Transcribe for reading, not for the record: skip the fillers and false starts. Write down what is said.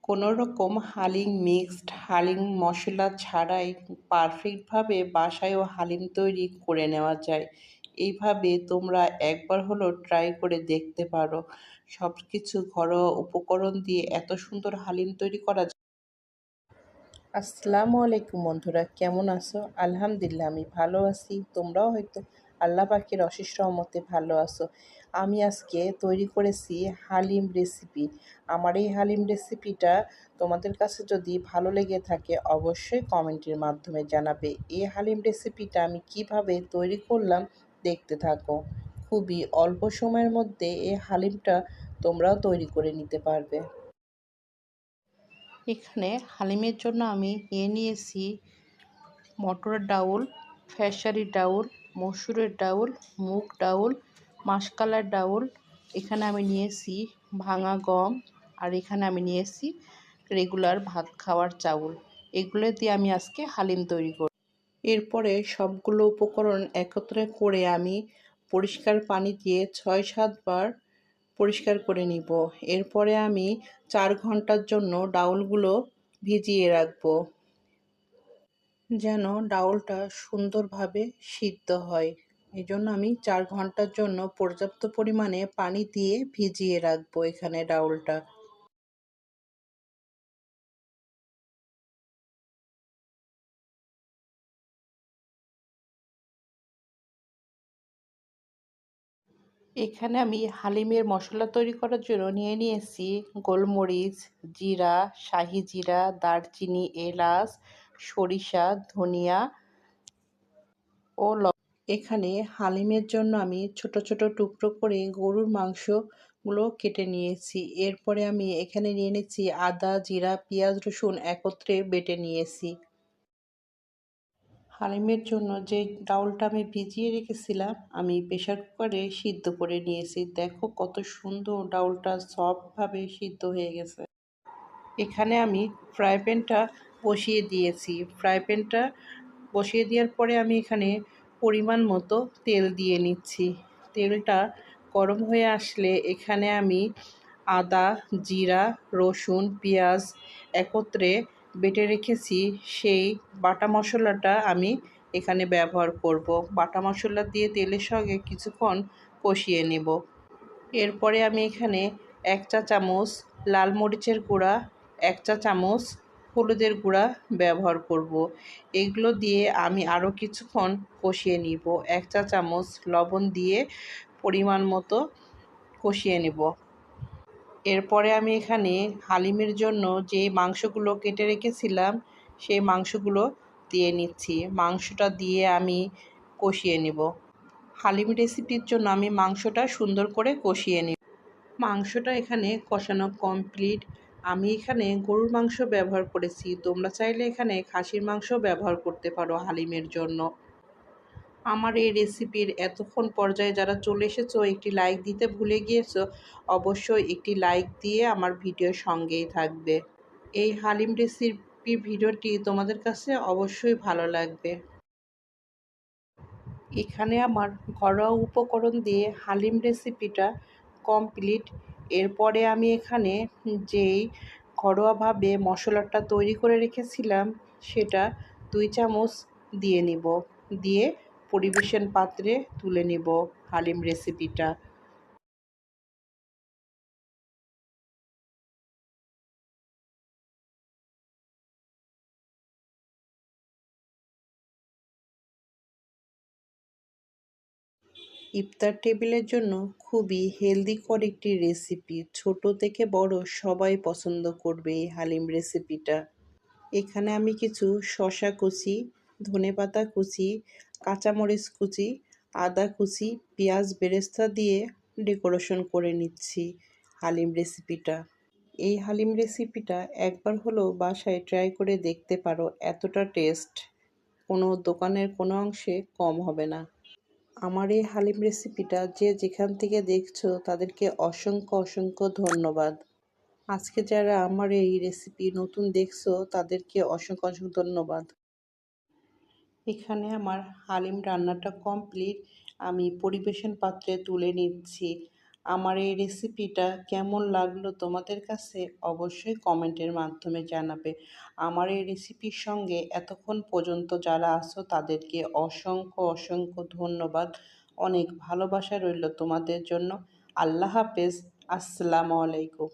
কোনো রকম হালিম মিক্সড হালিম মশলা ছাড়াই পারফেক্টভাবে বাসায়ও হালিম তৈরি করে নেওয়া যায়। এইভাবে তোমরা একবার হলেও ট্রাই করে দেখতে পারো। সব কিছু ঘরোয়া উপকরণ দিয়ে এত সুন্দর হালিম তৈরি করা যায়। আসসালামু আলাইকুম বন্ধুরা, কেমন আছো? আলহামদুলিল্লাহ আমি ভালো আছি। তোমরাও হয়তো আল্লাহ পাকের অশেষ রহমতে ভালো আছো। আমি আজকে তৈরি করেছি হালিম রেসিপি। আমার এই হালিম রেসিপিটা তোমাদের কাছে যদি ভালো লেগে থাকে অবশ্যই কমেন্টের মাধ্যমে জানাবে। এই হালিম রেসিপিটা আমি কিভাবে তৈরি করলাম দেখতে থাকো। খুবই অল্প সময়ের মধ্যে এই হালিমটা তোমরাও তৈরি করে নিতে পারবে। এখানে হালিমের জন্য আমি নিয়েছি মটরের ডাউল, খেসারির ডাউল, মসুরের ডাউল, মুগ ডাউল, মাসকলাইর ডাউল। এখানে আমি নিয়েছি ভাঙা গম, আর এখানে আমি নিয়েছি রেগুলার ভাত খাওয়ার চাউল। এগুলো দিয়ে আমি আজকে হালিম তৈরি করব। এরপরে সবগুলো উপকরণ একত্রে করে আমি পরিষ্কার পানি দিয়ে ৬-৭ বার পরিষ্কার করে নিব। এরপরে আমি ৪ ঘন্টার জন্য ডাউলগুলো ভিজিয়ে রাখবো, যেন ডাউলটা সুন্দরভাবে সিদ্ধ হয়। এই জন্য আমি ৪ ঘন্টার জন্য পর্যাপ্ত পরিমাণে পানি দিয়ে ভিজিয়ে রাখবো এখানে ডাউলটা। এখানে আমি হালিমের মশলা তৈরি করার জন্য নিয়েছি গোলমরিচ, জিরা, শাহি জিরা, দারচিনি, এলাচ, সরিষা, ধনিয়া ও এখানে হালিমের জন্য আমি ছোট ছোট টুকরো করে গরুর মাংসগুলো কেটে নিয়েছি। এরপরে আমি এখানে নিয়ে নিচ্ছি আদা, জিরা, পেঁয়াজ, রসুন একত্রে বেটে নিয়েছি। হালিমের জন্য যে ডাউলটা আমি ভিজিয়ে রেখেছিলাম আমি প্রেসার কুকারে সিদ্ধ করে নিয়েছি। দেখো কত সুন্দর ডাউলটা সফটভাবে সিদ্ধ হয়ে গেছে। এখানে আমি ফ্রাই প্যানটা বসিয়ে দিয়েছি। ফ্রাই প্যানটা বসিয়ে দেওয়ার পরে আমি এখানে পরিমাণ মতো তেল দিয়ে নিচ্ছি। তেলটা গরম হয়ে আসলে এখানে আমি আদা, জিরা, রসুন, পেঁয়াজ একত্রে বেটে রেখেছি সেই বাটা মশলাটা আমি এখানে ব্যবহার করব। বাটা মশলা দিয়ে তেলের সঙ্গে কিছুক্ষণ কষিয়ে নেব। এরপরে আমি এখানে ১ চা চামচ লাল মরিচের গুঁড়া, ১ চা চামচ হলুদের গুঁড়া ব্যবহার করব। এগুলো দিয়ে আমি আরও কিছুক্ষণ কষিয়ে নিব। ১ চা চামচ লবণ দিয়ে পরিমাণ মতো কষিয়ে নেব। এরপরে আমি এখানে হালিমের জন্য যে মাংসগুলো কেটে রেখেছিলাম সেই মাংসগুলো দিয়ে নিচ্ছি। মাংসটা দিয়ে আমি কষিয়ে নেব। হালিম রেসিপির জন্য আমি মাংসটা সুন্দর করে কষিয়ে নিই। মাংসটা এখানে কষানো কমপ্লিট। আমি এখানে গরুর মাংস ব্যবহার করেছি। তোমরা চাইলে এখানে খাসির মাংস ব্যবহার করতে পারো হালিমের জন্য। আমার এই রেসিপির এতক্ষণ পর্যায়ে যারা চলে এসেছো একটি লাইক দিতে ভুলে গিয়েছো, অবশ্যই একটি লাইক দিয়ে আমার ভিডিওর সঙ্গেই থাকবে। এই হালিম রেসিপির ভিডিওটি তোমাদের কাছে অবশ্যই ভালো লাগবে। এখানে আমার ঘরোয়া উপকরণ দিয়ে হালিম রেসিপিটা কমপ্লিট। এরপরে আমি এখানে যেই ঘরোয়াভাবে মশলাটা তৈরি করে রেখেছিলাম সেটা ২ চামচ দিয়ে নিব। দিয়ে পরিবেশন পাত্রে তুলে নিব হালিম রেসিপিটা। ইফতার টেবিলের জন্য খুবই হেলদিকর একটি রেসিপি। ছোট থেকে বড় সবাই পছন্দ করবে এই হালিম রেসিপিটা। এখানে আমি কিছু শসা কুচি, ধনেপাতা কুচি, কাঁচামরিচ কুচি, আদা কুচি, পেঁয়াজ বেরেস্তা দিয়ে ডেকোরেশন করে নিচ্ছি হালিম রেসিপিটা। এই হালিম রেসিপিটা একবার হলেও বাসায় ট্রাই করে দেখতে পারো। এতটা টেস্ট কোনো দোকানের কোনো অংশে কম হবে না। আমার এই হালিম রেসিপিটা যে যেখান থেকে দেখছো তাদেরকে অসংখ্য অসংখ্য ধন্যবাদ। আজকে যারা আমার এই রেসিপি নতুন দেখছো তাদেরকে অসংখ্য অসংখ্য ধন্যবাদ। এখানে আমার হালিম রান্নাটা কমপ্লিট। আমি পরিবেশন পাত্রে তুলে নিচ্ছি। আমার এই রেসিপিটা কেমন লাগলো তোমাদের কাছে অবশ্যই কমেন্টের মাধ্যমে জানাবে। আমার এই রেসিপির সঙ্গে এতক্ষণ পর্যন্ত যারা আছো তাদেরকে অসংখ্য অসংখ্য ধন্যবাদ। অনেক ভালোবাসা রইল তোমাদের জন্য। আল্লাহ হাফেজ। আসসালামু আলাইকুম।